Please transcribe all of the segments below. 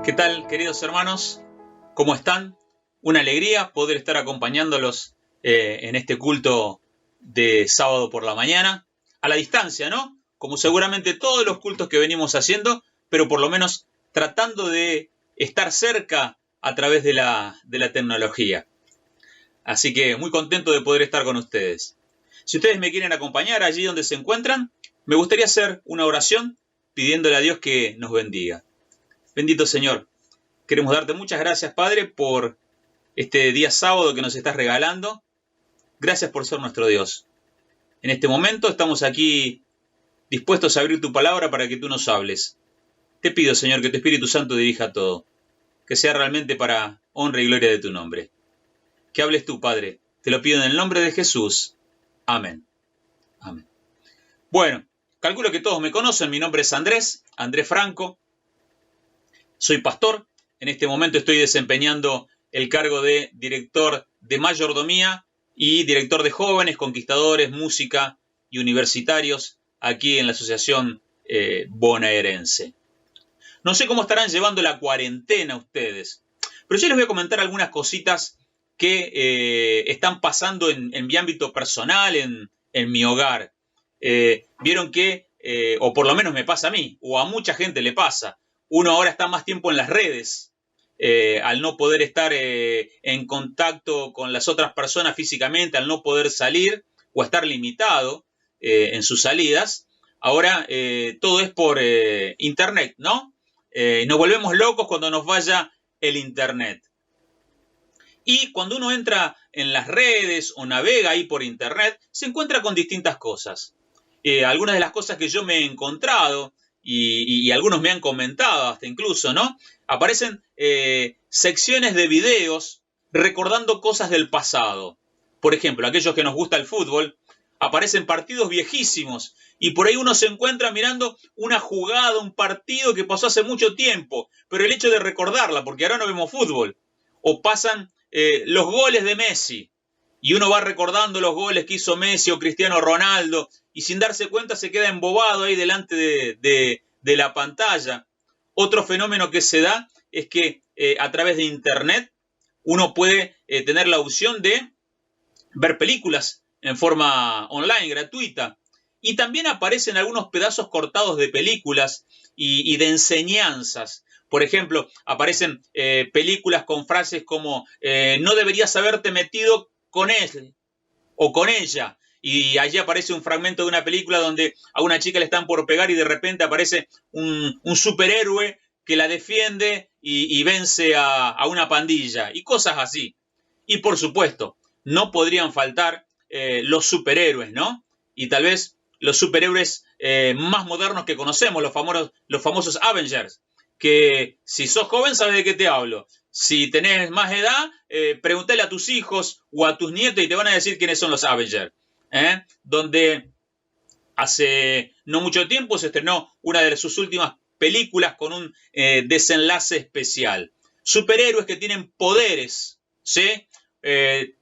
¿Qué tal, queridos hermanos? ¿Cómo están? Una alegría poder estar acompañándolos en este culto de sábado por la mañana, a la distancia, ¿no? Como seguramente todos los cultos que venimos haciendo, pero por lo menos tratando de estar cerca a través de la tecnología. Así que muy contento de poder estar con ustedes. Si ustedes me quieren acompañar allí donde se encuentran, me gustaría hacer una oración pidiéndole a Dios que nos bendiga. Bendito Señor, queremos darte muchas gracias, Padre, por este día sábado que nos estás regalando. Gracias por ser nuestro Dios. En este momento estamos aquí dispuestos a abrir tu palabra para que tú nos hables. Te pido, Señor, que tu Espíritu Santo dirija todo, que sea realmente para honra y gloria de tu nombre. Que hables tú, Padre. Te lo pido en el nombre de Jesús. Amén. Amén. Bueno, calculo que todos me conocen. Mi nombre es Andrés Franco. Soy pastor. En este momento estoy desempeñando el cargo de director de mayordomía y director de jóvenes, conquistadores, música y universitarios aquí en la Asociación Bonaerense. No sé cómo estarán llevando la cuarentena ustedes, pero yo les voy a comentar algunas cositas que están pasando en mi ámbito personal, en mi hogar. Vieron que, o por lo menos me pasa a mí, o a mucha gente le pasa, uno ahora está más tiempo en las redes, al no poder estar en contacto con las otras personas físicamente, al no poder salir o estar limitado en sus salidas. Ahora todo es por internet, ¿no? Nos volvemos locos cuando nos vaya el internet. Y cuando uno entra en las redes o navega ahí por internet, se encuentra con distintas cosas. Algunas de las cosas que yo me he encontrado, y algunos me han comentado hasta incluso, ¿no? Aparecen secciones de videos recordando cosas del pasado. Por ejemplo, aquellos que nos gusta el fútbol, aparecen partidos viejísimos y por ahí uno se encuentra mirando una jugada, un partido que pasó hace mucho tiempo, pero el hecho de recordarla, porque ahora no vemos fútbol, o pasan los goles de Messi, y uno va recordando los goles que hizo Messi o Cristiano Ronaldo, y sin darse cuenta se queda embobado ahí delante de la pantalla. Otro fenómeno que se da es que a través de internet uno puede tener la opción de ver películas en forma online, gratuita. Y también aparecen algunos pedazos cortados de películas y de enseñanzas. Por ejemplo, aparecen películas con frases como no deberías haberte metido con él o con ella. Y allí aparece un fragmento de una película donde a una chica le están por pegar y de repente aparece un superhéroe que la defiende y vence a una pandilla y cosas así. Y por supuesto, no podrían faltar los superhéroes, ¿no? Y tal vez los superhéroes más modernos que conocemos, los famosos Avengers, que si sos joven sabes de qué te hablo. Si tenés más edad, pregúntale a tus hijos o a tus nietos y te van a decir quiénes son los Avengers. Donde hace no mucho tiempo se estrenó una de sus últimas películas con un desenlace especial. Superhéroes que tienen poderes, ¿sí?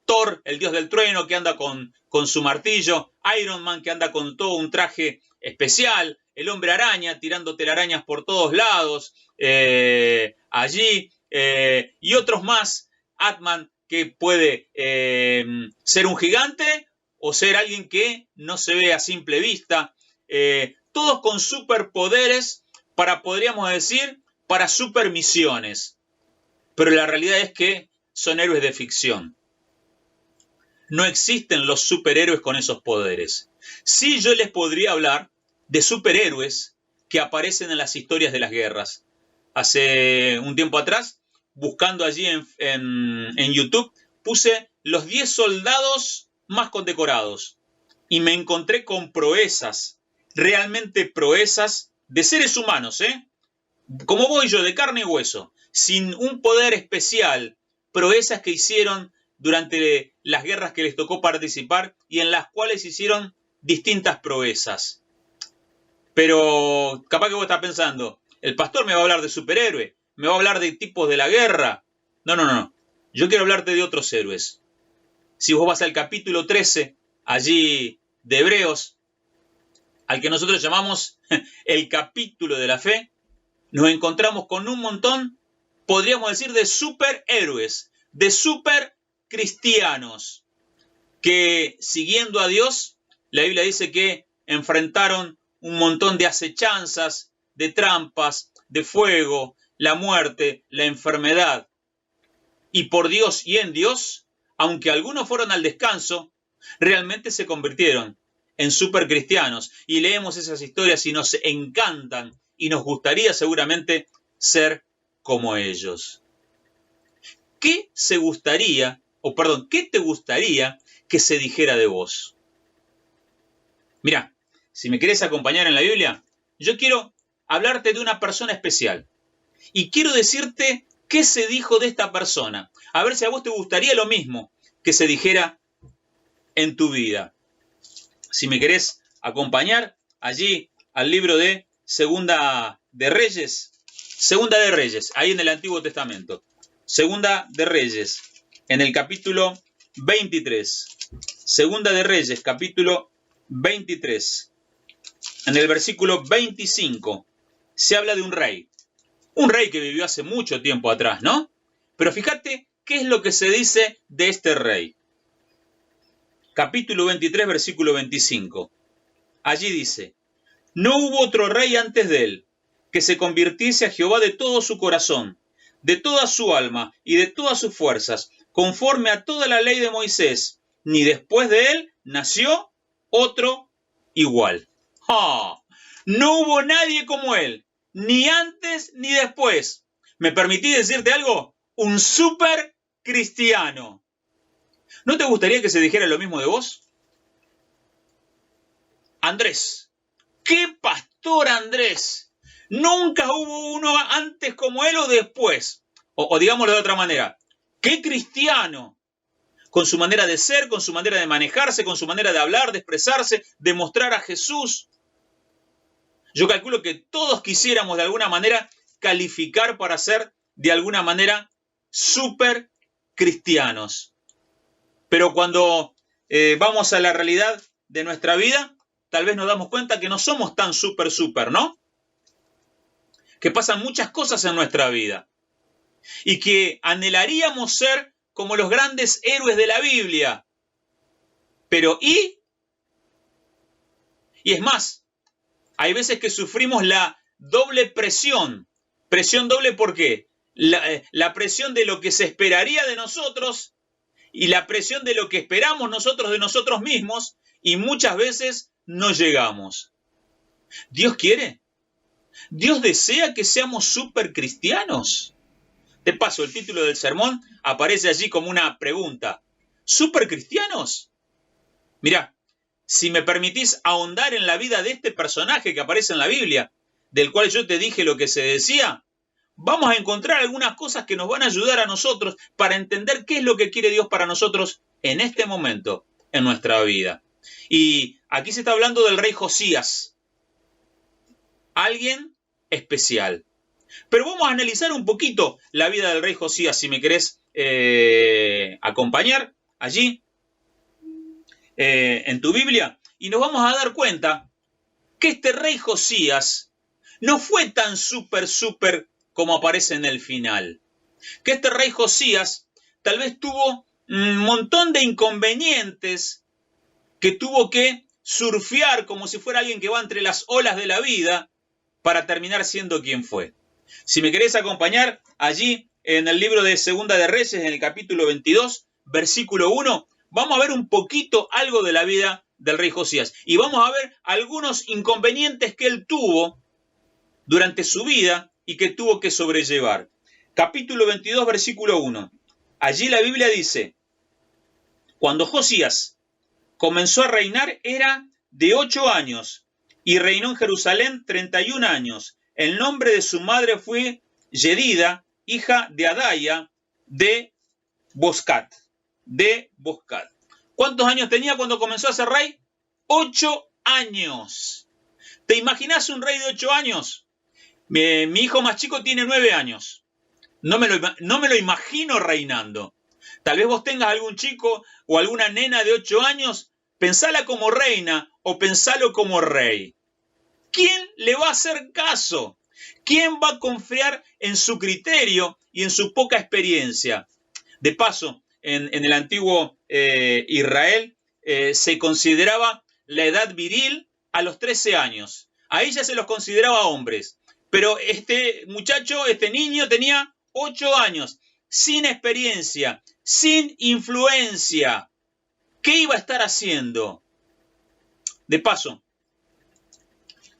Thor, el dios del trueno, que anda con su martillo. Iron Man, que anda con todo un traje especial. El hombre araña, tirando telarañas por todos lados. Allí. Y otros más. Ant-Man, que puede ser un gigante o ser alguien que no se ve a simple vista. Todos con superpoderes podríamos decir, para supermisiones. Pero la realidad es que son héroes de ficción. No existen los superhéroes con esos poderes. Sí, yo les podría hablar de superhéroes que aparecen en las historias de las guerras. Hace un tiempo atrás, buscando allí en YouTube, puse los 10 soldados más condecorados y me encontré con proezas, realmente proezas de seres humanos, como voy yo, de carne y hueso, sin un poder especial, proezas que hicieron durante las guerras que les tocó participar y en las cuales hicieron distintas proezas. Pero capaz que vos estás pensando, el pastor me va a hablar de superhéroe, me va a hablar de tipos de la guerra. No. Yo quiero hablarte de otros héroes. Si vos vas al capítulo 13, allí de Hebreos, al que nosotros llamamos el capítulo de la fe, nos encontramos con un montón podríamos decir, de superhéroes, de supercristianos, que siguiendo a Dios, la Biblia dice que enfrentaron un montón de acechanzas, de trampas, de fuego, la muerte, la enfermedad. Y por Dios y en Dios, aunque algunos fueron al descanso, realmente se convirtieron en supercristianos. Y leemos esas historias y nos encantan y nos gustaría seguramente ser como ellos. ¿Qué te gustaría que se dijera de vos? Mira, si me querés acompañar en la Biblia, yo quiero hablarte de una persona especial. Y quiero decirte qué se dijo de esta persona. A ver si a vos te gustaría lo mismo que se dijera en tu vida. Si me querés acompañar allí al libro de Segunda de Reyes, ahí en el Antiguo Testamento. Segunda de Reyes, en el capítulo 23. Segunda de Reyes, capítulo 23. En el versículo 25 se habla de un rey. Un rey que vivió hace mucho tiempo atrás, ¿no? Pero fíjate qué es lo que se dice de este rey. Capítulo 23, versículo 25. Allí dice: no hubo otro rey antes de él, que se convirtiese a Jehová de todo su corazón, de toda su alma y de todas sus fuerzas, conforme a toda la ley de Moisés, ni después de él nació otro igual. ¡Oh! No hubo nadie como él, ni antes ni después. ¿Me permitís decirte algo? Un súper cristiano. ¿No te gustaría que se dijera lo mismo de vos? Andrés. ¡Qué pastor Andrés! Nunca hubo uno antes como él o después. O digámoslo de otra manera. ¡Qué cristiano! Con su manera de ser, con su manera de manejarse, con su manera de hablar, de expresarse, de mostrar a Jesús. Yo calculo que todos quisiéramos de alguna manera calificar para ser de alguna manera súper cristianos. Pero cuando vamos a la realidad de nuestra vida, tal vez nos damos cuenta que no somos tan súper, ¿no? Que pasan muchas cosas en nuestra vida. Y que anhelaríamos ser como los grandes héroes de la Biblia. Pero ¿y? Y es más, hay veces que sufrimos la doble presión. Presión doble, ¿por qué? La presión de lo que se esperaría de nosotros y la presión de lo que esperamos nosotros de nosotros mismos, y muchas veces no llegamos. ¿Dios quiere? ¿Dios desea que seamos súper cristianos? De paso, el título del sermón aparece allí como una pregunta. ¿Súper cristianos? Mirá, si me permitís ahondar en la vida de este personaje que aparece en la Biblia, del cual yo te dije lo que se decía, vamos a encontrar algunas cosas que nos van a ayudar a nosotros para entender qué es lo que quiere Dios para nosotros en este momento en nuestra vida. Y aquí se está hablando del rey Josías, alguien especial. Pero vamos a analizar un poquito la vida del rey Josías, si me querés acompañar allí en tu Biblia, y nos vamos a dar cuenta que este rey Josías no fue tan súper como aparece en el final. Que este rey Josías tal vez tuvo un montón de inconvenientes que tuvo que surfear como si fuera alguien que va entre las olas de la vida para terminar siendo quien fue. Si me querés acompañar allí en el libro de Segunda de Reyes, en el capítulo 22, versículo 1, vamos a ver un poquito algo de la vida del rey Josías. Y vamos a ver algunos inconvenientes que él tuvo durante su vida y que tuvo que sobrellevar. Capítulo 22, versículo 1. Allí la Biblia dice: cuando Josías comenzó a reinar era de 8 años y reinó en Jerusalén 31 años. El nombre de su madre fue Yedida, hija de Adaya de Boscat. ¿Cuántos años tenía cuando comenzó a ser rey? 8 años. ¿Te imaginas un rey de 8 años? Mi hijo más chico tiene 9 años. No me lo imagino reinando. Tal vez vos tengas algún chico o alguna nena de 8 años, pensala como reina o pensalo como rey. ¿Quién le va a hacer caso? ¿Quién va a confiar en su criterio y en su poca experiencia? De paso, en el antiguo Israel se consideraba la edad viril a los 13 años. Ahí ya se los consideraba hombres. Pero este muchacho, este niño, tenía 8 años, sin experiencia, sin influencia. ¿Qué iba a estar haciendo? De paso,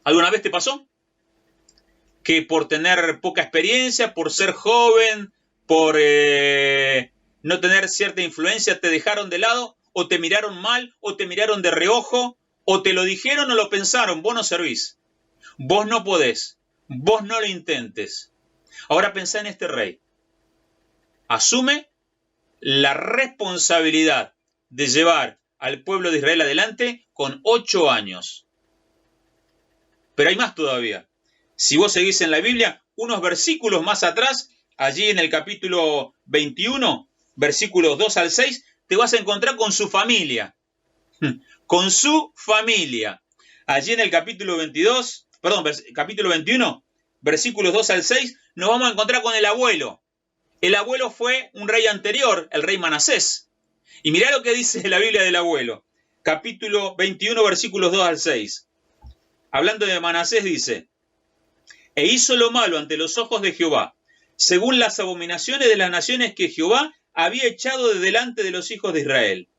¿alguna vez te pasó que por tener poca experiencia, por ser joven, por no tener cierta influencia, te dejaron de lado, o te miraron mal, o te miraron de reojo, o te lo dijeron o lo pensaron? Vos no servís, vos no podés, vos no lo intentes. Ahora pensá en este rey. Asume la responsabilidad de llevar al pueblo de Israel adelante con 8 años. Pero hay más todavía. Si vos seguís en la Biblia, unos versículos más atrás, allí en el capítulo 21, versículos 2 al 6, te vas a encontrar con su familia. Con su familia. Allí en el capítulo 21, versículos 2 al 6, nos vamos a encontrar con el abuelo. El abuelo fue un rey anterior, el rey Manasés. Y mirá lo que dice la Biblia del abuelo. Capítulo 21, versículos 2 al 6. Hablando de Manasés dice: e hizo lo malo ante los ojos de Jehová, según las abominaciones de las naciones que Jehová había echado de delante de los hijos de Israel,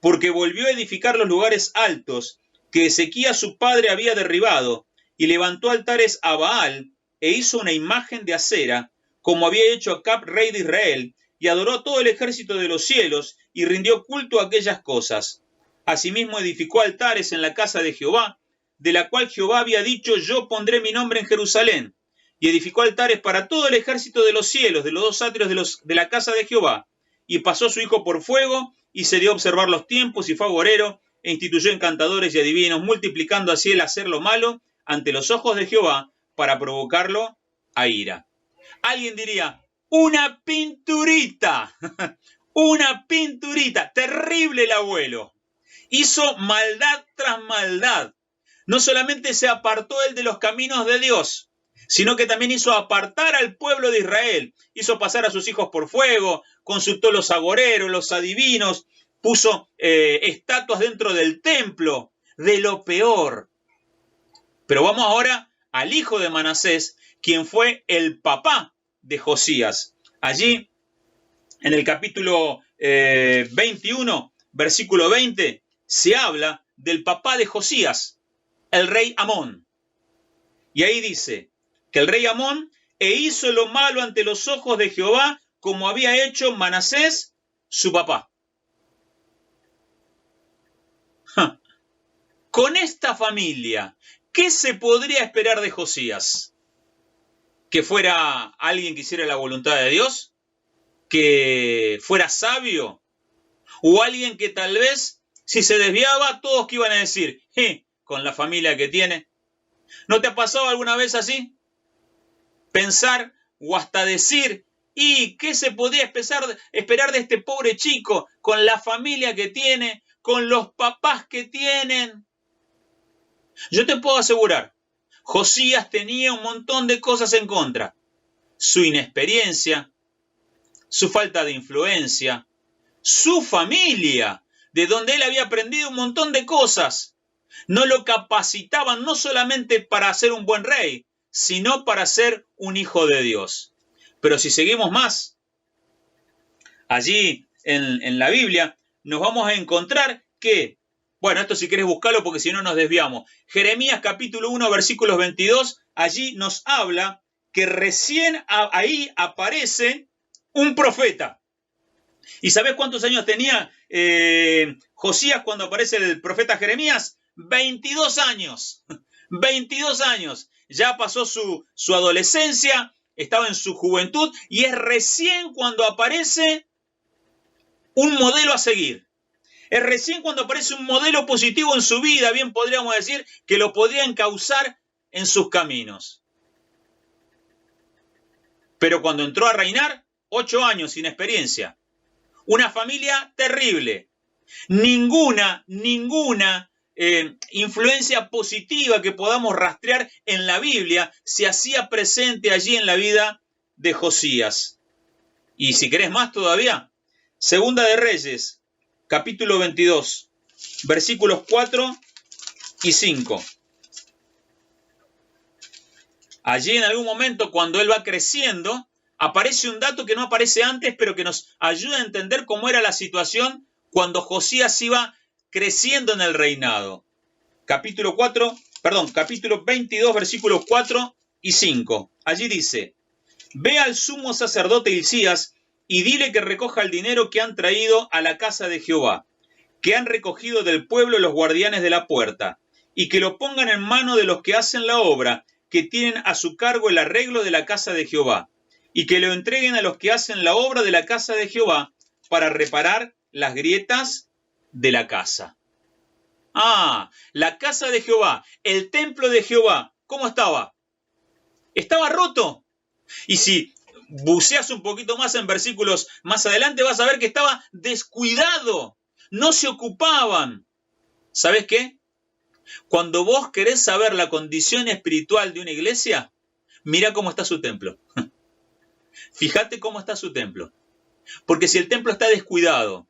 porque volvió a edificar los lugares altos que Ezequías su padre había derribado, y levantó altares a Baal, e hizo una imagen de acera, como había hecho Acab, rey de Israel, y adoró todo el ejército de los cielos, y rindió culto a aquellas cosas. Asimismo edificó altares en la casa de Jehová, de la cual Jehová había dicho: yo pondré mi nombre en Jerusalén. Y edificó altares para todo el ejército de los cielos, de los dos atrios de la casa de Jehová. Y pasó su hijo por fuego, y se dio a observar los tiempos, y fue agorero, e instituyó encantadores y adivinos, multiplicando así el hacer lo malo ante los ojos de Jehová, para provocarlo a ira. Alguien diría: una pinturita, una pinturita. Terrible el abuelo. Hizo maldad tras maldad. No solamente se apartó él de los caminos de Dios, sino que también hizo apartar al pueblo de Israel. Hizo pasar a sus hijos por fuego, consultó los agoreros, los adivinos, puso estatuas dentro del templo, de lo peor. Pero vamos ahora al hijo de Manasés, quien fue el papá de Josías. Allí, en el capítulo 21, versículo 20, se habla del papá de Josías, el rey Amón. Y ahí dice que el rey Amón hizo lo malo ante los ojos de Jehová, como había hecho Manasés, su papá. Con esta familia, ¿qué se podría esperar de Josías? ¿Que fuera alguien que hiciera la voluntad de Dios? ¿Que fuera sabio? ¿O alguien que tal vez, si se desviaba, todos que iban a decir: con la familia que tiene? ¿No te ha pasado alguna vez así? Pensar o hasta decir: ¿y qué se podría esperar de este pobre chico con la familia que tiene, con los papás que tienen? Yo te puedo asegurar, Josías tenía un montón de cosas en contra. Su inexperiencia, su falta de influencia, su familia, de donde él había aprendido un montón de cosas, no lo capacitaban no solamente para ser un buen rey, sino para ser un hijo de Dios. Pero si seguimos más, allí en la Biblia, nos vamos a encontrar que, bueno, esto si querés buscarlo porque si no nos desviamos. Jeremías capítulo 1, versículos 22, allí nos habla que recién ahí aparece un profeta. ¿Y sabés cuántos años tenía Josías cuando aparece el profeta Jeremías? 22 años. 22 años. Ya pasó su adolescencia, estaba en su juventud y es recién cuando aparece un modelo a seguir. Es recién cuando aparece un modelo positivo en su vida, bien podríamos decir, que lo podría encauzar en sus caminos. Pero cuando entró a reinar, 8 años sin experiencia. Una familia terrible. Ninguna influencia positiva que podamos rastrear en la Biblia se hacía presente allí en la vida de Josías. Y si querés más todavía, Segunda de Reyes, capítulo 22, versículos 4 y 5. Allí en algún momento, cuando él va creciendo, aparece un dato que no aparece antes, pero que nos ayuda a entender cómo era la situación cuando Josías iba creciendo en el reinado. Capítulo 22, versículos 4 y 5. Allí dice: Ve al sumo sacerdote Hilcías y dile que recoja el dinero que han traído a la casa de Jehová, que han recogido del pueblo los guardianes de la puerta, y que lo pongan en mano de los que hacen la obra, que tienen a su cargo el arreglo de la casa de Jehová, y que lo entreguen a los que hacen la obra de la casa de Jehová para reparar las grietas de la casa. La casa de Jehová, el templo de Jehová, ¿cómo estaba? Estaba roto. Y si buceas un poquito más en versículos más adelante, vas a ver que estaba descuidado. No se ocupaban. ¿Sabes qué? Cuando vos querés saber la condición espiritual de una iglesia, mira cómo está su templo. Fíjate cómo está su templo. Porque si el templo está descuidado,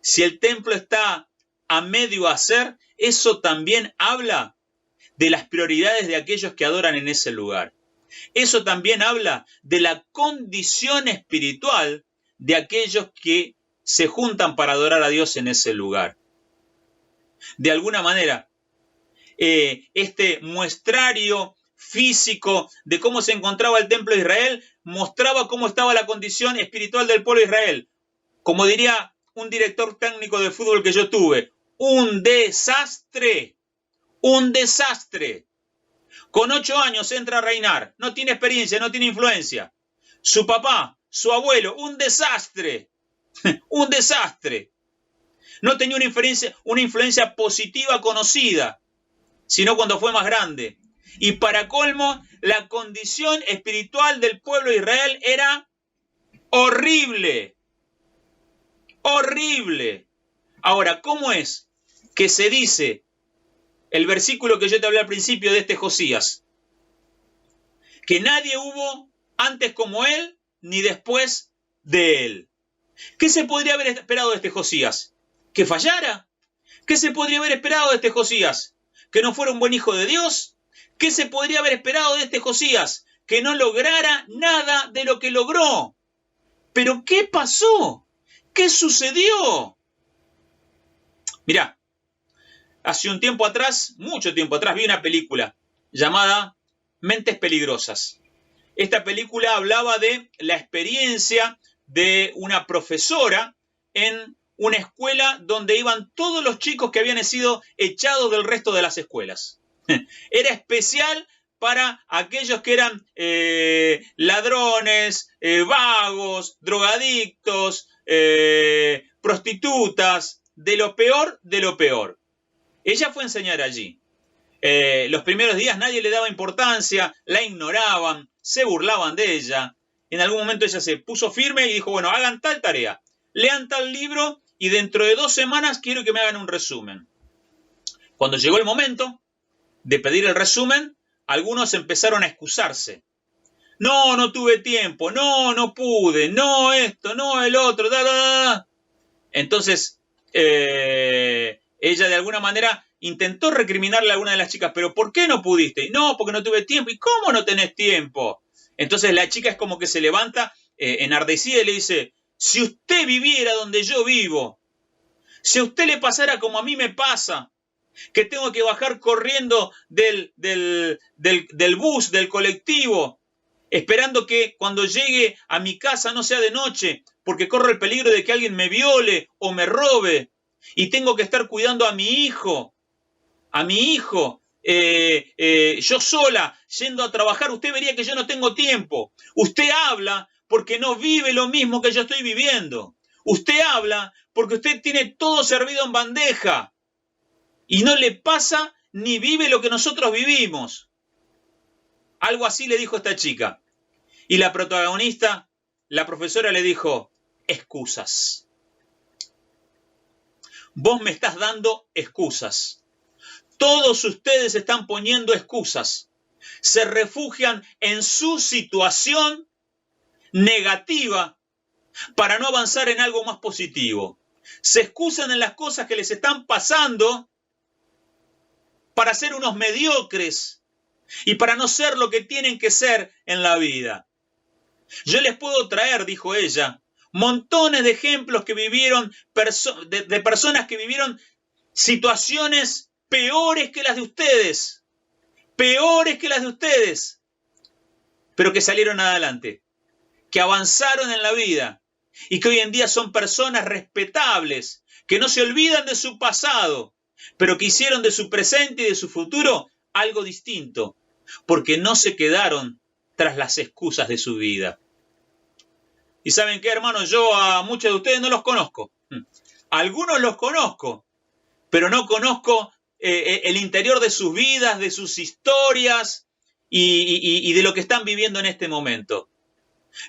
si el templo está a medio hacer, eso también habla de las prioridades de aquellos que adoran en ese lugar. Eso también habla de la condición espiritual de aquellos que se juntan para adorar a Dios en ese lugar. De alguna manera, este muestrario físico de cómo se encontraba el templo de Israel mostraba cómo estaba la condición espiritual del pueblo de Israel. Como diría un director técnico de fútbol que yo tuve, un desastre, un desastre. Con 8 años entra a reinar, no tiene experiencia, no tiene influencia. Su papá, su abuelo, un desastre, un desastre. No tenía una influencia positiva conocida, sino cuando fue más grande. Y para colmo, la condición espiritual del pueblo de Israel era horrible. Horrible. Ahora, ¿cómo es que se dice el versículo que yo te hablé al principio de este Josías? Que nadie hubo antes como él, ni después de él. ¿Qué se podría haber esperado de este Josías? ¿Que fallara? ¿Qué se podría haber esperado de este Josías? ¿Que no fuera un buen hijo de Dios? ¿Qué se podría haber esperado de este Josías? Que no lograra nada de lo que logró. ¿Pero qué pasó? ¿Qué sucedió? Mirá, hace un tiempo atrás, mucho tiempo atrás, vi una película llamada Mentes Peligrosas. Esta película hablaba de la experiencia de una profesora en una escuela donde iban todos los chicos que habían sido echados del resto de las escuelas. Era especial para aquellos que eran ladrones, vagos, drogadictos, prostitutas, de lo peor de lo peor. Ella fue a enseñar allí. Los primeros días nadie le daba importancia, la ignoraban, se burlaban de ella. En algún momento ella se puso firme y dijo, bueno, hagan tal tarea, lean tal libro y dentro de 2 semanas quiero que me hagan un resumen. Cuando llegó el momento de pedir el resumen, algunos empezaron a excusarse. No, no tuve tiempo, no pude, no esto, no el otro, Entonces, ella de alguna manera intentó recriminarle a alguna de las chicas, pero ¿por qué no pudiste? No, porque no tuve tiempo. ¿Y cómo no tenés tiempo? Entonces la chica es como que se levanta enardecida y le dice, si usted viviera donde yo vivo, si a usted le pasara como a mí me pasa, que tengo que bajar corriendo del bus, del colectivo, esperando que cuando llegue a mi casa no sea de noche, porque corro el peligro de que alguien me viole o me robe, y tengo que estar cuidando a mi hijo, yo sola, yendo a trabajar, usted vería que yo no tengo tiempo. Usted habla porque no vive lo mismo que yo estoy viviendo. Usted habla porque usted tiene todo servido en bandeja y no le pasa ni vive lo que nosotros vivimos. Algo así le dijo esta chica. Y la protagonista, la profesora, le dijo, excusas. Vos me estás dando excusas. Todos ustedes están poniendo excusas. Se refugian en su situación negativa para no avanzar en algo más positivo. Se excusan en las cosas que les están pasando para ser unos mediocres y para no ser lo que tienen que ser en la vida. Yo les puedo traer, dijo ella, montones de ejemplos que vivieron, de personas que vivieron situaciones peores que las de ustedes, pero que salieron adelante, que avanzaron en la vida y que hoy en día son personas respetables, que no se olvidan de su pasado, pero que hicieron de su presente y de su futuro algo distinto, porque no se quedaron tras las excusas de su vida. Y ¿saben qué, hermanos? Yo a muchos de ustedes no los conozco. Algunos los conozco, pero no conozco el interior de sus vidas, de sus historias y de lo que están viviendo en este momento.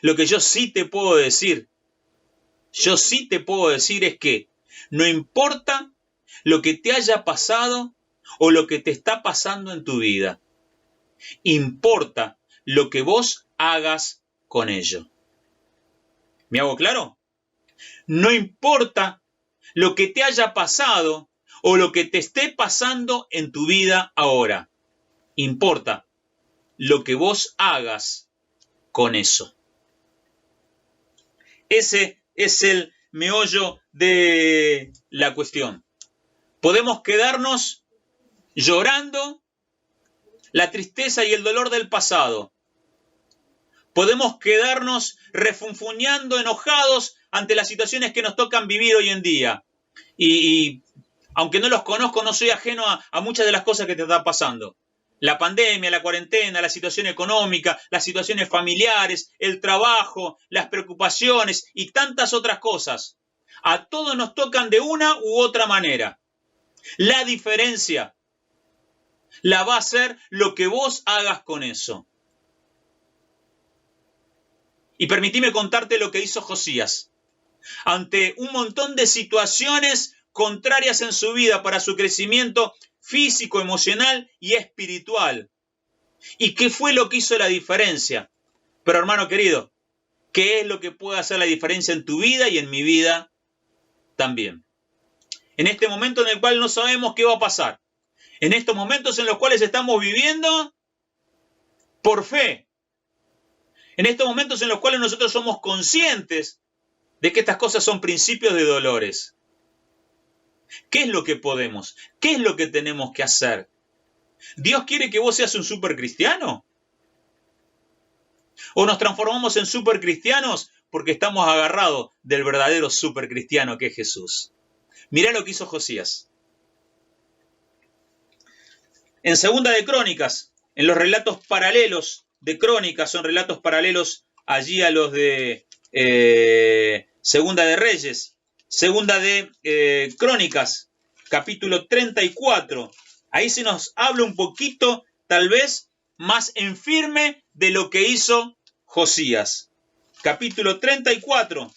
Lo que yo sí te puedo decir es que no importa lo que te haya pasado o lo que te está pasando en tu vida, importa lo que vos hagas con ello. ¿Me hago claro? No importa lo que te haya pasado o lo que te esté pasando en tu vida ahora. Importa lo que vos hagas con eso. Ese es el meollo de la cuestión. Podemos quedarnos llorando la tristeza y el dolor del pasado. Podemos quedarnos refunfuñando, enojados ante las situaciones que nos tocan vivir hoy en día. Y aunque no los conozco, no soy ajeno a muchas de las cosas que te están pasando. La pandemia, la cuarentena, la situación económica, las situaciones familiares, el trabajo, las preocupaciones y tantas otras cosas. A todos nos tocan de una u otra manera. La diferencia la va a ser lo que vos hagas con eso. Y permitime contarte lo que hizo Josías. Ante un montón de situaciones contrarias en su vida para su crecimiento físico, emocional y espiritual. ¿Y qué fue lo que hizo la diferencia? Pero hermano querido, ¿qué es lo que puede hacer la diferencia en tu vida y en mi vida también? En este momento en el cual no sabemos qué va a pasar. En estos momentos en los cuales estamos viviendo por fe. En estos momentos en los cuales nosotros somos conscientes de que estas cosas son principios de dolores. ¿Qué es lo que podemos? ¿Qué es lo que tenemos que hacer? ¿Dios quiere que vos seas un supercristiano? ¿O nos transformamos en supercristianos porque estamos agarrados del verdadero supercristiano que es Jesús? Mirá lo que hizo Josías. En Segunda de Crónicas, en los relatos paralelos de Crónicas, son relatos paralelos allí a los de Segunda de Reyes, Segunda de Crónicas, capítulo 34. Ahí se nos habla un poquito, tal vez, más en firme de lo que hizo Josías. Capítulo 34,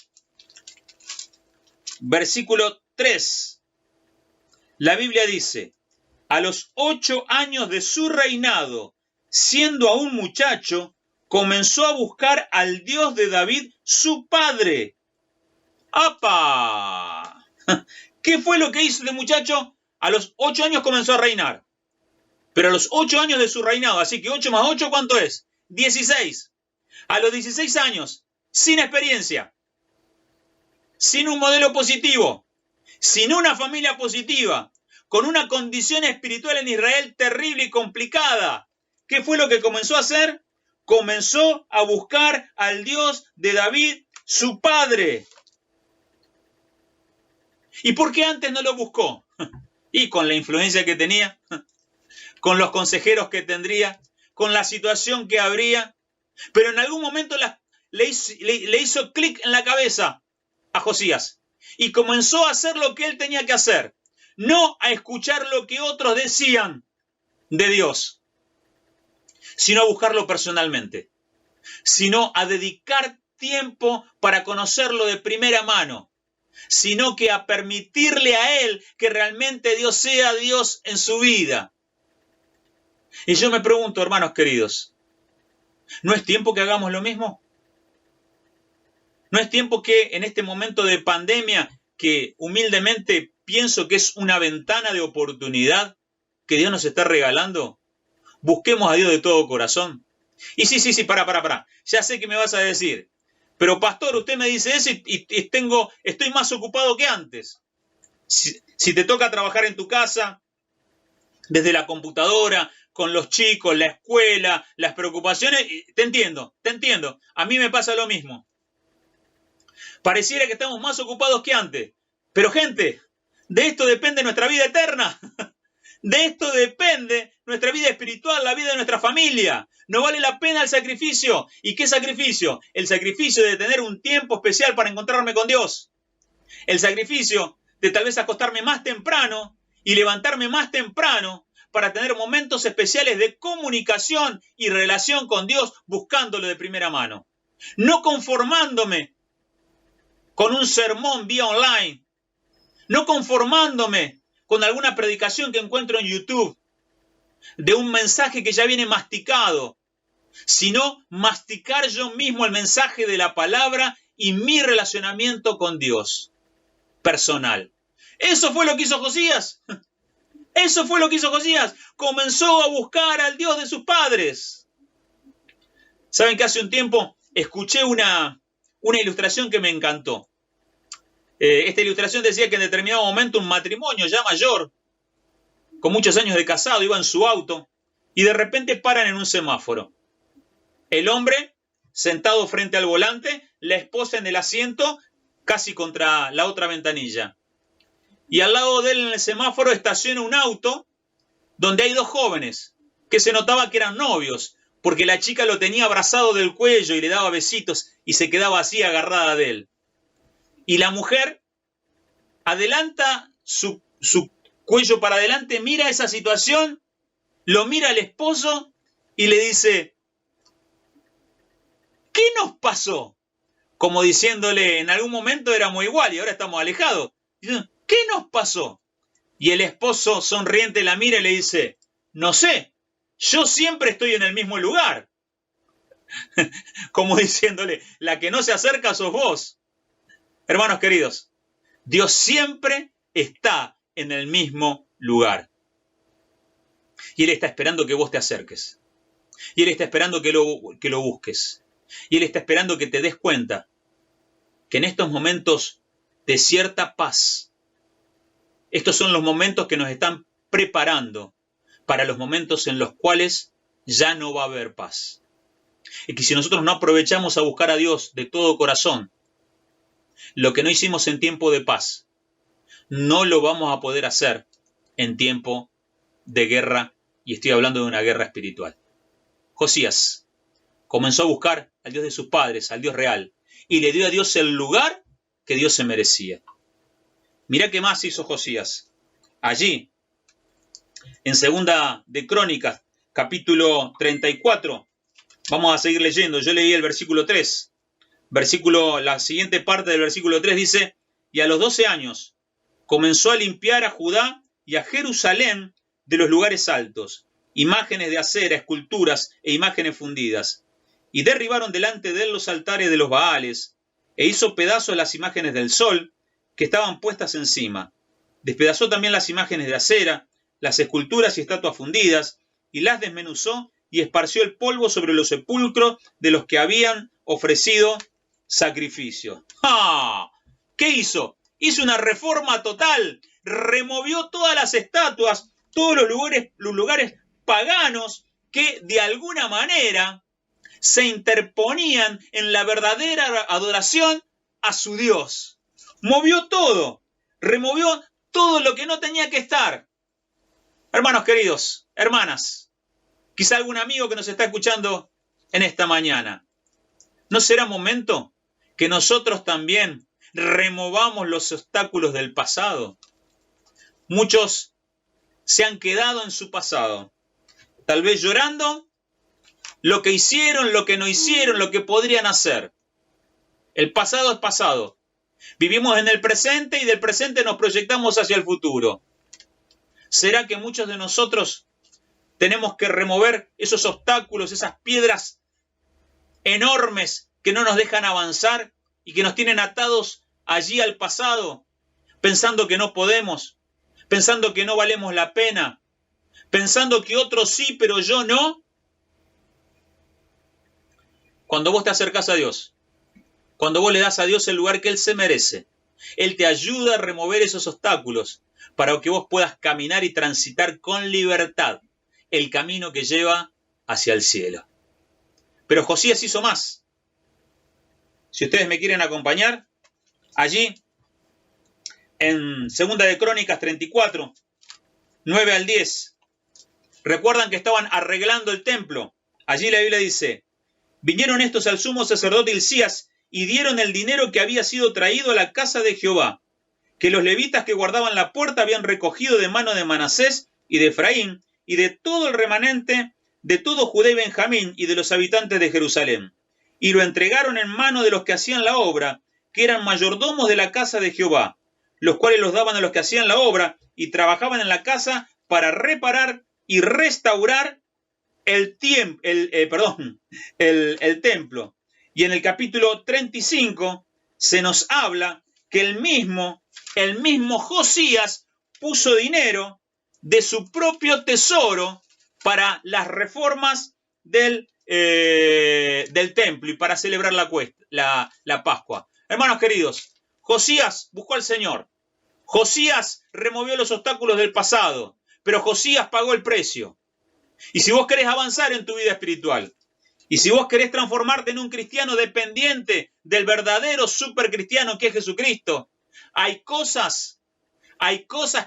versículo 3. La Biblia dice: a los 8 años de su reinado, siendo aún muchacho, comenzó a buscar al Dios de David, su padre. ¡Apa! ¿Qué fue lo que hizo este muchacho? A los 8 años comenzó a reinar. Pero a los 8 años de su reinado, así que 8 más 8, ¿cuánto es? 16. A los 16 años, sin experiencia, sin un modelo positivo, sin una familia positiva, con una condición espiritual en Israel terrible y complicada. ¿Qué fue lo que comenzó a hacer? Comenzó a buscar al Dios de David, su padre. ¿Y por qué antes no lo buscó? Y con la influencia que tenía, con los consejeros que tendría, con la situación que habría. Pero en algún momento le hizo clic en la cabeza a Josías y comenzó a hacer lo que él tenía que hacer. No a escuchar lo que otros decían de Dios, sino a buscarlo personalmente, sino a dedicar tiempo para conocerlo de primera mano, sino que a permitirle a Él que realmente Dios sea Dios en su vida. Y yo me pregunto, hermanos queridos, ¿no es tiempo que hagamos lo mismo? ¿No es tiempo que en este momento de pandemia, que humildemente pienso que es una ventana de oportunidad que Dios nos está regalando, busquemos a Dios de todo corazón? Y sí, para. Ya sé que me vas a decir, pero pastor, usted me dice eso y estoy más ocupado que antes. Si te toca trabajar en tu casa, desde la computadora, con los chicos, la escuela, las preocupaciones, te entiendo. A mí me pasa lo mismo. Pareciera que estamos más ocupados que antes. Pero gente, de esto depende nuestra vida eterna. De esto depende nuestra vida espiritual, la vida de nuestra familia. ¿No vale la pena el sacrificio? ¿Y qué sacrificio? El sacrificio de tener un tiempo especial para encontrarme con Dios. El sacrificio de tal vez acostarme más temprano y levantarme más temprano para tener momentos especiales de comunicación y relación con Dios, buscándolo de primera mano. No conformándome con un sermón vía online. No conformándome con alguna predicación que encuentro en YouTube, de un mensaje que ya viene masticado, sino masticar yo mismo el mensaje de la palabra y mi relacionamiento con Dios personal. Eso fue lo que hizo Josías. Eso fue lo que hizo Josías. Comenzó a buscar al Dios de sus padres. ¿Saben que hace un tiempo escuché una ilustración que me encantó? Esta ilustración decía que en determinado momento un matrimonio ya mayor, con muchos años de casado, iba en su auto y de repente paran en un semáforo. El hombre sentado frente al volante, la esposa en el asiento, casi contra la otra ventanilla. Y al lado de él en el semáforo estaciona un auto donde hay dos jóvenes que se notaba que eran novios, porque la chica lo tenía abrazado del cuello y le daba besitos y se quedaba así agarrada de él. Y la mujer adelanta su cuello para adelante, mira esa situación, lo mira al esposo y le dice, ¿qué nos pasó? Como diciéndole, en algún momento éramos igual y ahora estamos alejados. ¿Qué nos pasó? Y el esposo sonriente la mira y le dice, no sé, yo siempre estoy en el mismo lugar. Como diciéndole, la que no se acerca sos vos. Hermanos queridos, Dios siempre está en el mismo lugar. Y Él está esperando que vos te acerques. Y Él está esperando que lo busques. Y Él está esperando que te des cuenta que en estos momentos de cierta paz, estos son los momentos que nos están preparando para los momentos en los cuales ya no va a haber paz. Y que si nosotros no aprovechamos a buscar a Dios de todo corazón, lo que no hicimos en tiempo de paz, no lo vamos a poder hacer en tiempo de guerra, y estoy hablando de una guerra espiritual. Josías comenzó a buscar al Dios de sus padres, al Dios real, y le dio a Dios el lugar que Dios se merecía. Mirá qué más hizo Josías. Allí, en Segunda de Crónicas, capítulo 34, vamos a seguir leyendo. Yo leí el versículo 3. La siguiente parte del versículo 3 dice, y a los 12 años comenzó a limpiar a Judá y a Jerusalén de los lugares altos, imágenes de acera, esculturas e imágenes fundidas. Y derribaron delante de él los altares de los Baales, e hizo pedazos las imágenes del sol que estaban puestas encima. Despedazó también las imágenes de acera, las esculturas y estatuas fundidas, y las desmenuzó y esparció el polvo sobre los sepulcros de los que habían ofrecido sacrificio. ¡Ah! ¿Qué hizo? Hizo una reforma total. Removió todas las estatuas, todos los lugares paganos que de alguna manera se interponían en la verdadera adoración a su Dios. Movió todo, removió todo lo que no tenía que estar. Hermanos queridos, hermanas, quizá algún amigo que nos está escuchando en esta mañana, ¿no será momento que nosotros también removamos los obstáculos del pasado? Muchos se han quedado en su pasado, tal vez llorando lo que hicieron, lo que no hicieron, lo que podrían hacer. El pasado es pasado. Vivimos en el presente y del presente nos proyectamos hacia el futuro. ¿Será que muchos de nosotros tenemos que remover esos obstáculos, esas piedras enormes que no nos dejan avanzar y que nos tienen atados allí al pasado, pensando que no podemos, pensando que no valemos la pena, pensando que otros sí, pero yo no? Cuando vos te acercás a Dios, cuando vos le das a Dios el lugar que Él se merece, Él te ayuda a remover esos obstáculos para que vos puedas caminar y transitar con libertad el camino que lleva hacia el cielo. Pero Josías hizo más. Si ustedes me quieren acompañar, allí en 2 de Crónicas 34, 9 al 10, recuerdan que estaban arreglando el templo. Allí la Biblia dice: vinieron estos al sumo sacerdote Hilcías y dieron el dinero que había sido traído a la casa de Jehová, que los levitas que guardaban la puerta habían recogido de mano de Manasés y de Efraín y de todo el remanente de todo Judá y Benjamín y de los habitantes de Jerusalén. Y lo entregaron en mano de los que hacían la obra, que eran mayordomos de la casa de Jehová, los cuales los daban a los que hacían la obra y trabajaban en la casa para reparar y restaurar el templo. Y en el capítulo 35 se nos habla que el mismo Josías puso dinero de su propio tesoro para las reformas del templo y para celebrar la Pascua. Hermanos queridos, Josías buscó al Señor. Josías removió los obstáculos del pasado, pero Josías pagó el precio. Y si vos querés avanzar en tu vida espiritual, y si vos querés transformarte en un cristiano dependiente del verdadero supercristiano que es Jesucristo, hay cosas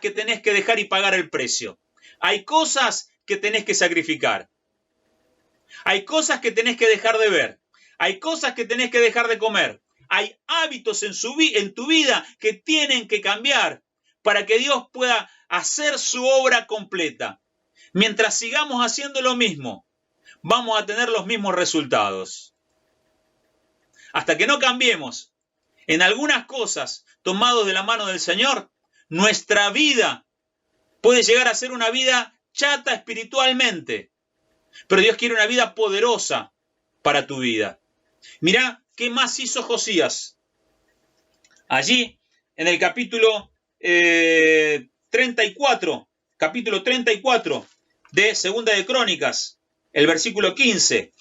que tenés que dejar y pagar el precio. Hay cosas que tenés que sacrificar. Hay cosas que tenés que dejar de ver. Hay cosas que tenés que dejar de comer. Hay hábitos en tu vida que tienen que cambiar para que Dios pueda hacer su obra completa. Mientras sigamos haciendo lo mismo, vamos a tener los mismos resultados. Hasta que no cambiemos en algunas cosas tomados de la mano del Señor, nuestra vida puede llegar a ser una vida chata espiritualmente. Pero Dios quiere una vida poderosa para tu vida. Mirá qué más hizo Josías. Allí, en el capítulo 34 de Segunda de Crónicas, el versículo 15.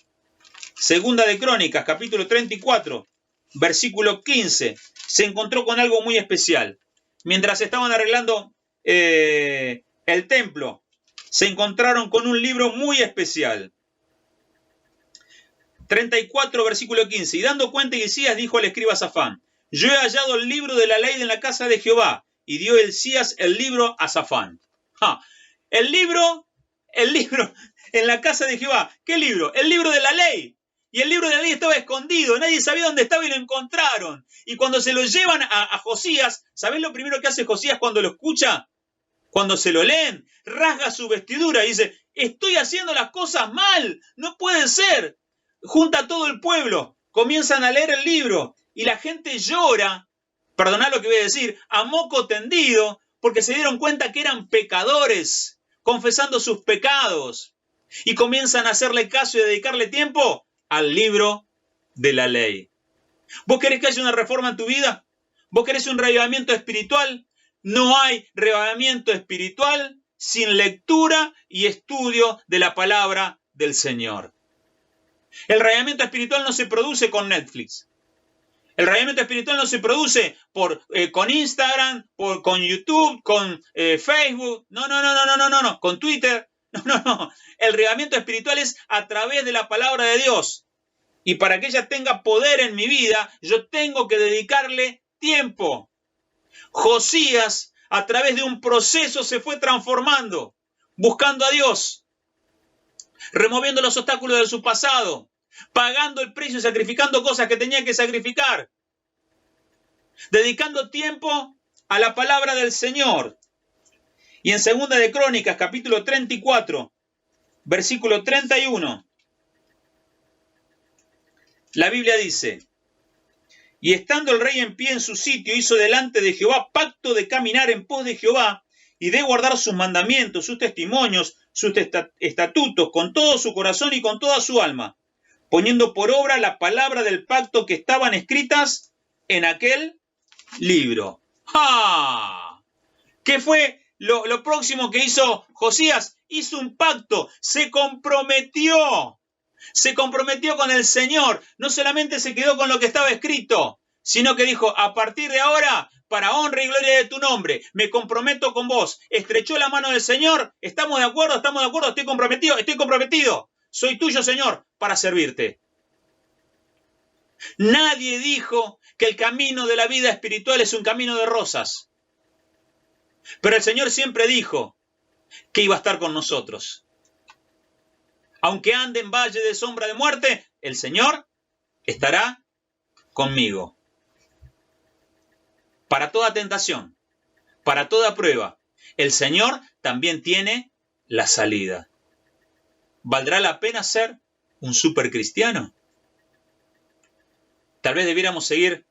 Segunda de Crónicas, capítulo 34, versículo 15. Se encontró con algo muy especial. Mientras estaban arreglando el templo, se encontraron con un libro muy especial. 34, versículo 15. Y dando cuenta Hilcías dijo al escriba Safán: yo he hallado el libro de la ley en la casa de Jehová. Y dio Hilcías el libro a Safán. El libro en la casa de Jehová. ¿Qué libro? El libro de la ley. Y el libro de la ley estaba escondido. Nadie sabía dónde estaba y lo encontraron. Y cuando se lo llevan a Josías, ¿sabés lo primero que hace Josías cuando lo escucha? Cuando se lo leen, rasga su vestidura y dice: estoy haciendo las cosas mal. No puede ser. Junta a todo el pueblo. Comienzan a leer el libro. Y la gente llora, perdonad lo que voy a decir, a moco tendido, porque se dieron cuenta que eran pecadores, confesando sus pecados. Y comienzan a hacerle caso y a dedicarle tiempo al libro de la ley. ¿Vos querés que haya una reforma en tu vida? ¿Vos querés un reavivamiento espiritual? No hay reavivamiento espiritual sin lectura y estudio de la palabra del Señor. El reavivamiento espiritual no se produce con Netflix. El reavivamiento espiritual no se produce con Instagram, con YouTube, con Facebook. No, con Twitter. No. El reavivamiento espiritual es a través de la palabra de Dios. Y para que ella tenga poder en mi vida, yo tengo que dedicarle tiempo. Josías, a través de un proceso, se fue transformando, buscando a Dios, removiendo los obstáculos de su pasado, pagando el precio y sacrificando cosas que tenía que sacrificar, dedicando tiempo a la palabra del Señor. Y en Segunda de Crónicas, capítulo 34, versículo 31, la Biblia dice: Y estando el rey en pie en su sitio, hizo delante de Jehová pacto de caminar en pos de Jehová y de guardar sus mandamientos, sus testimonios, sus estatutos, con todo su corazón y con toda su alma, poniendo por obra la palabra del pacto que estaban escritas en aquel libro. ¡Ah! ¿Qué fue lo próximo que hizo Josías? Hizo un pacto, se comprometió con el Señor. No solamente se quedó con lo que estaba escrito, sino que dijo, a partir de ahora, para honra y gloria de tu nombre, me comprometo con vos. Estrechó la mano del Señor. ¿Estamos de acuerdo? Estoy comprometido. Soy tuyo, Señor, para servirte. Nadie dijo que el camino de la vida espiritual es un camino de rosas. Pero el Señor siempre dijo que iba a estar con nosotros. Aunque ande en valle de sombra de muerte, el Señor estará conmigo. Para toda tentación, para toda prueba, el Señor también tiene la salida. ¿Valdrá la pena ser un supercristiano? Tal vez debiéramos seguir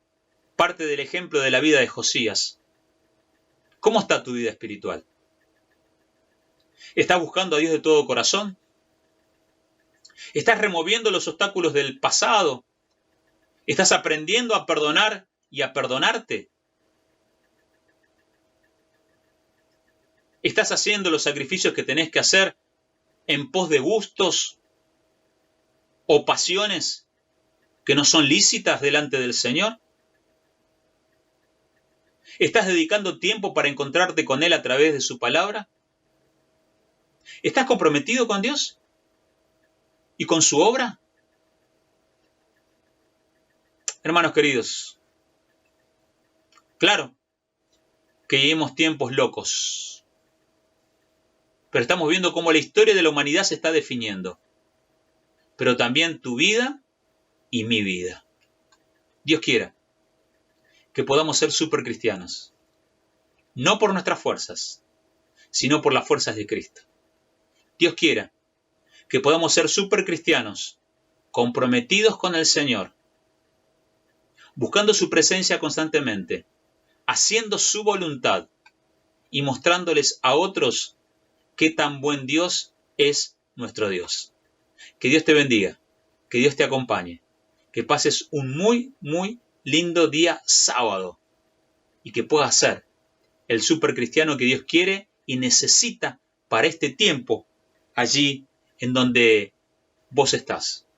parte del ejemplo de la vida de Josías. ¿Cómo está tu vida espiritual? ¿Estás buscando a Dios de todo corazón? ¿Estás removiendo los obstáculos del pasado? ¿Estás aprendiendo a perdonar y a perdonarte? ¿Estás haciendo los sacrificios que tenés que hacer en pos de gustos o pasiones que no son lícitas delante del Señor? ¿Estás dedicando tiempo para encontrarte con Él a través de su palabra? ¿Estás comprometido con Dios y con su obra? Hermanos queridos, claro que vivimos tiempos locos, pero estamos viendo cómo la historia de la humanidad se está definiendo, pero también tu vida y mi vida. Dios quiera que podamos ser supercristianos, no por nuestras fuerzas, sino por las fuerzas de Cristo. Dios quiera que podamos ser supercristianos, comprometidos con el Señor, buscando su presencia constantemente, haciendo su voluntad y mostrándoles a otros qué tan buen Dios es nuestro Dios. Que Dios te bendiga, que Dios te acompañe, que pases un muy lindo día sábado y que puedas ser el supercristiano que Dios quiere y necesita para este tiempo allí en donde vos estás,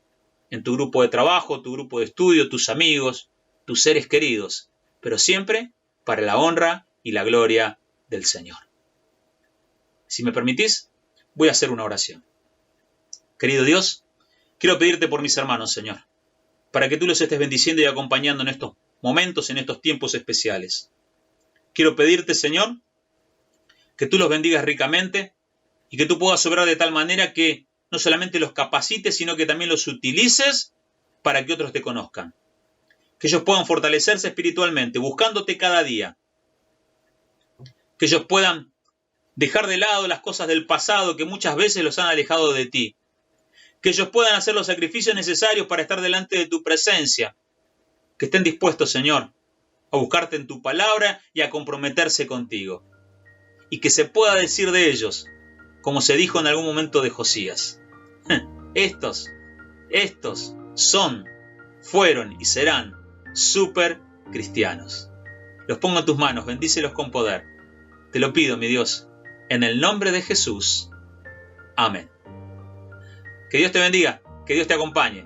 en tu grupo de trabajo, tu grupo de estudio, tus amigos, tus seres queridos, pero siempre para la honra y la gloria del Señor. Si me permitís, voy a hacer una oración. Querido Dios, quiero pedirte por mis hermanos, Señor, para que tú los estés bendiciendo y acompañando en estos momentos, en estos tiempos especiales. Quiero pedirte, Señor, que tú los bendigas ricamente y que tú puedas obrar de tal manera que no solamente los capacites, sino que también los utilices para que otros te conozcan. Que ellos puedan fortalecerse espiritualmente, buscándote cada día. Que ellos puedan dejar de lado las cosas del pasado que muchas veces los han alejado de ti. Que ellos puedan hacer los sacrificios necesarios para estar delante de tu presencia. Que estén dispuestos, Señor, a buscarte en tu palabra y a comprometerse contigo. Y que se pueda decir de ellos, como se dijo en algún momento de Josías, estos fueron y serán super cristianos. Los pongo en tus manos, bendícelos con poder. Te lo pido, mi Dios, en el nombre de Jesús. Amén. Que Dios te bendiga, que Dios te acompañe.